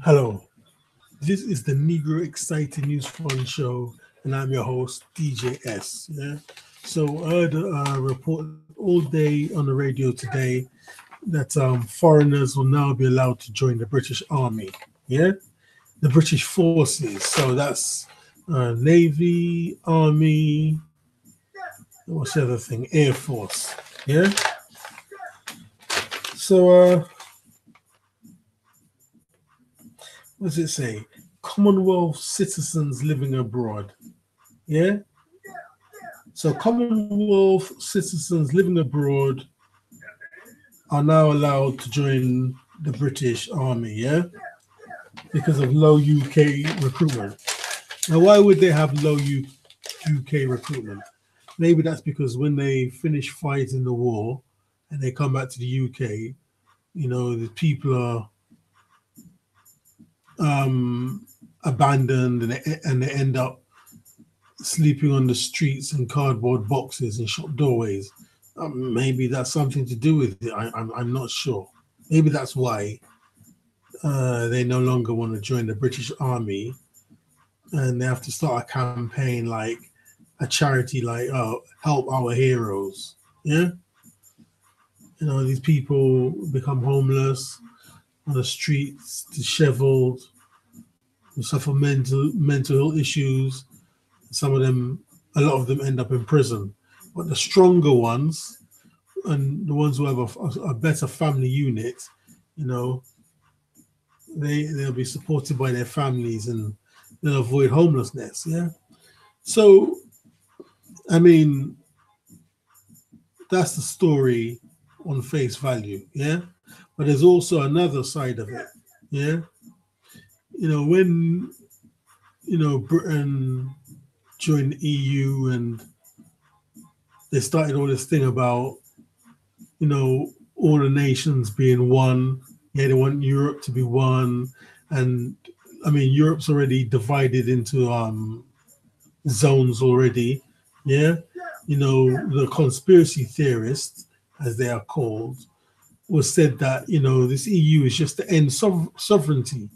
Hello, this is the Negro Exciting News Fun Show, and I'm your host, DJS. Yeah, so I heard a report all day on the radio today that foreigners will now be allowed to join the British Army. Yeah, the British Forces. So that's Navy, Army, what's the other thing? Air Force. Yeah, so what does it say? Commonwealth citizens living abroad. Yeah, so Commonwealth citizens living abroad are now allowed to join the British Army, yeah, because of low UK recruitment. Now, why would they have low UK recruitment? Maybe that's because when they finish fighting the war and they come back to the UK, the people are abandoned and they end up sleeping on the streets in cardboard boxes and shop doorways. Maybe that's something to do with it. I'm not sure. Maybe that's why they no longer want to join the British Army, and they have to start a campaign like a charity, like help our heroes. Yeah, these people become homeless on the streets, disheveled, who suffer mental health issues. Some of them, a lot of them, end up in prison. But the stronger ones and the ones who have a better family unit, you know, they'll be supported by their families and they'll avoid homelessness. Yeah. So, I mean, that's the story on face value. Yeah. But there's also another side of it. Yeah. When, Britain joined the EU and they started all this thing about, all the nations being one. Yeah, they want Europe to be one. And I mean, Europe's already divided into zones already. Yeah. The conspiracy theorists, as they are called, was said that, this EU is just to end sovereignty.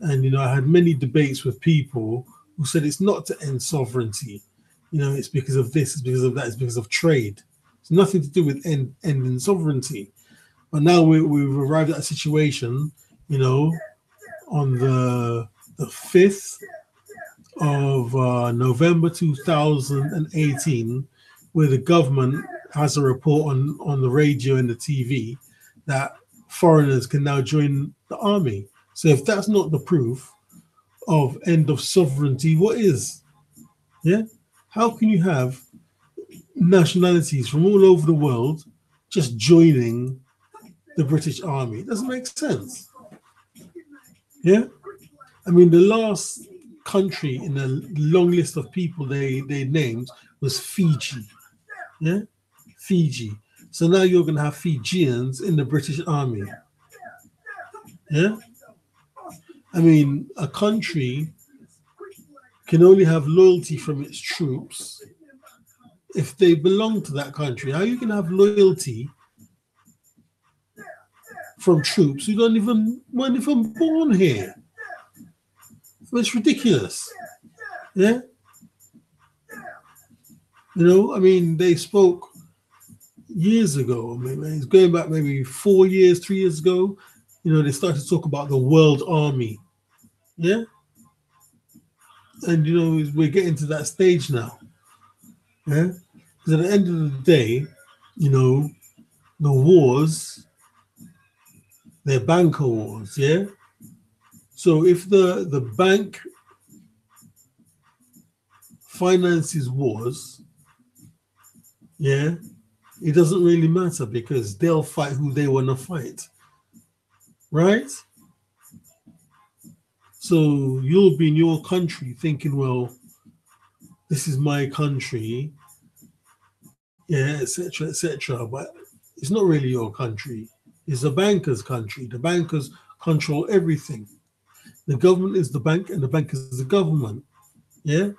And, I had many debates with people who said it's not to end sovereignty. It's because of this, it's because of that, it's because of trade. It's nothing to do with ending sovereignty. But now we've arrived at a situation, on the 5th of November 2018, where the government has a report on the radio and the TV that foreigners can now join the army. So if that's not the proof of end of sovereignty, what is? Yeah? How can you have nationalities from all over the world just joining the British Army? It doesn't make sense. Yeah? I mean, the last country in the long list of people they named was Fiji. Yeah? Fiji. So now you're going to have Fijians in the British Army. Yeah? I mean, a country can only have loyalty from its troops if they belong to that country. How you can have loyalty from troops who weren't even born here? It's ridiculous. Yeah. I mean, they spoke years ago. Maybe it's going back maybe 4 years, 3 years ago. They started to talk about the World Army. Yeah. And we're getting to that stage now. Yeah. Because at the end of the day, the wars, they're banker wars. Yeah. So if the bank finances wars, yeah, it doesn't really matter because they'll fight who they want to fight. Right? So you'll be in your country thinking, well, this is my country, yeah, etc., etc. But it's not really your country. It's the banker's country. The bankers control everything. The government is the bank and the bank is the government. Yeah?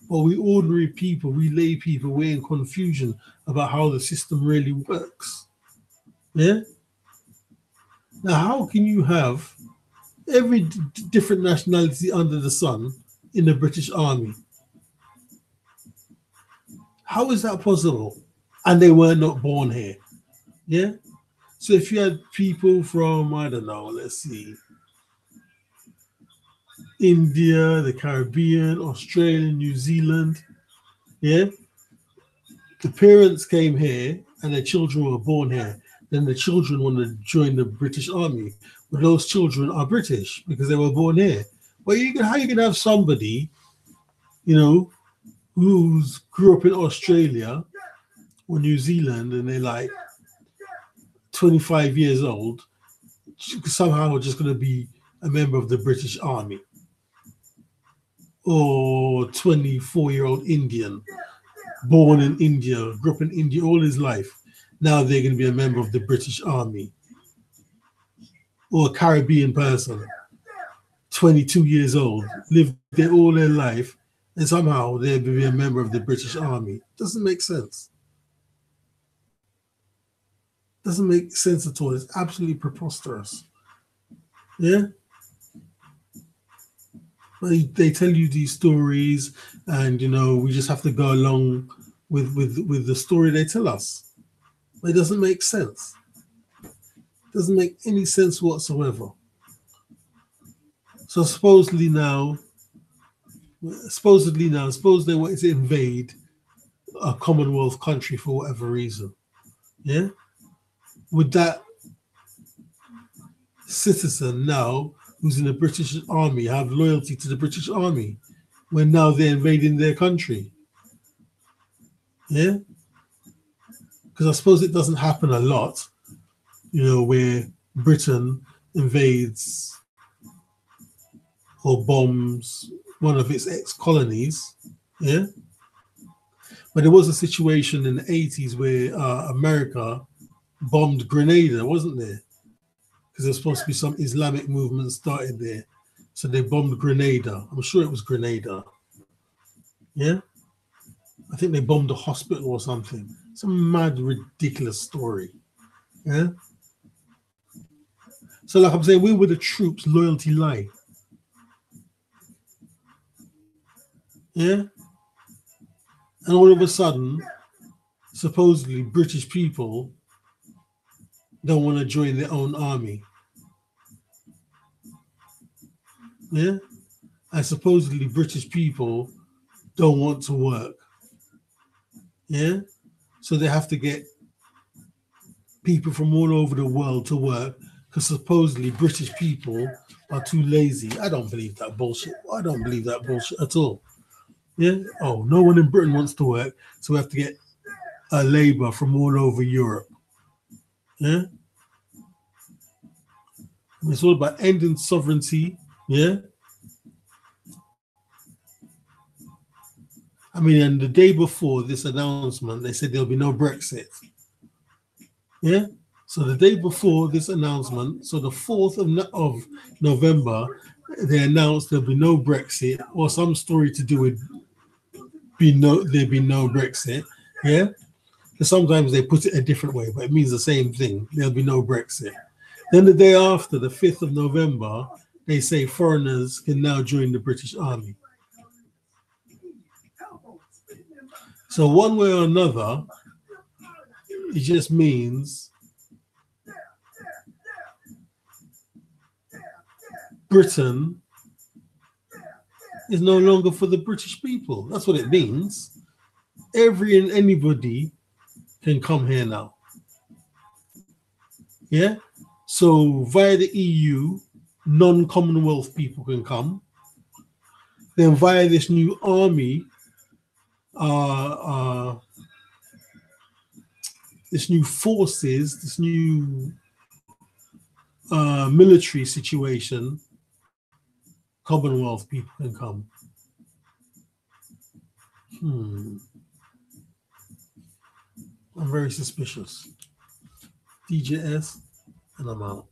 But we ordinary people, we lay people, we're in confusion about how the system really works. Yeah? Now, how can you have Every different nationality under the sun in the British Army. How is that possible? And they were not born here. Yeah. So if you had people from, I don't know, let's see, India, the Caribbean, Australia, New Zealand, yeah, the parents came here and their children were born here. Then the children want to join the British Army. But those children are British because they were born here. Well, how you gonna have somebody, you know, who's grew up in Australia or New Zealand and they're like 25 years old, somehow just gonna be a member of the British Army? Or 24-year-old Indian, born in India, grew up in India all his life. Now they're going to be a member of the British Army. Or a Caribbean person, 22 years old, lived there all their life, and somehow they'll be a member of the British Army. Doesn't make sense. Doesn't make sense at all. It's absolutely preposterous. Yeah? They tell you these stories, and we just have to go along with the story they tell us. But it doesn't make sense. It doesn't make any sense whatsoever. So supposedly now, suppose they wanted to invade a Commonwealth country for whatever reason. Yeah? Would that citizen now who's in the British Army have loyalty to the British Army when now they're invading their country? Yeah? Because I suppose it doesn't happen a lot, where Britain invades or bombs one of its ex-colonies. Yeah? But there was a situation in the 80s where America bombed Grenada, wasn't there? Because there's supposed to be some Islamic movement started there. So they bombed Grenada. I'm sure it was Grenada. Yeah? I think they bombed a hospital or something. Some mad, ridiculous story. Yeah? So like I'm saying, where would the troops' loyalty lie? Yeah? And all of a sudden, supposedly British people don't want to join their own army. Yeah? And supposedly British people don't want to work. Yeah? So they have to get people from all over the world to work because supposedly British people are too lazy. I don't believe that bullshit. I don't believe that bullshit at all. Yeah? Oh, no one in Britain wants to work, so we have to get labor from all over Europe. Yeah? And it's all about ending sovereignty. Yeah? I mean, and the day before this announcement, they said there'll be no Brexit. Yeah? So the day before this announcement, so the 4th of November, they announced there'll be no Brexit or some story to do with there'll be no Brexit. Yeah? Because sometimes they put it a different way, but it means the same thing. There'll be no Brexit. Then the day after, the 5th of November, they say foreigners can now join the British Army. So one way or another, it just means Britain is no longer for the British people. That's what it means. Every and anybody can come here now. Yeah? So via the EU, non-Commonwealth people can come. Then via this new army, this new forces, this new military situation, Commonwealth people can come. I'm very suspicious. DJS, and I'm out.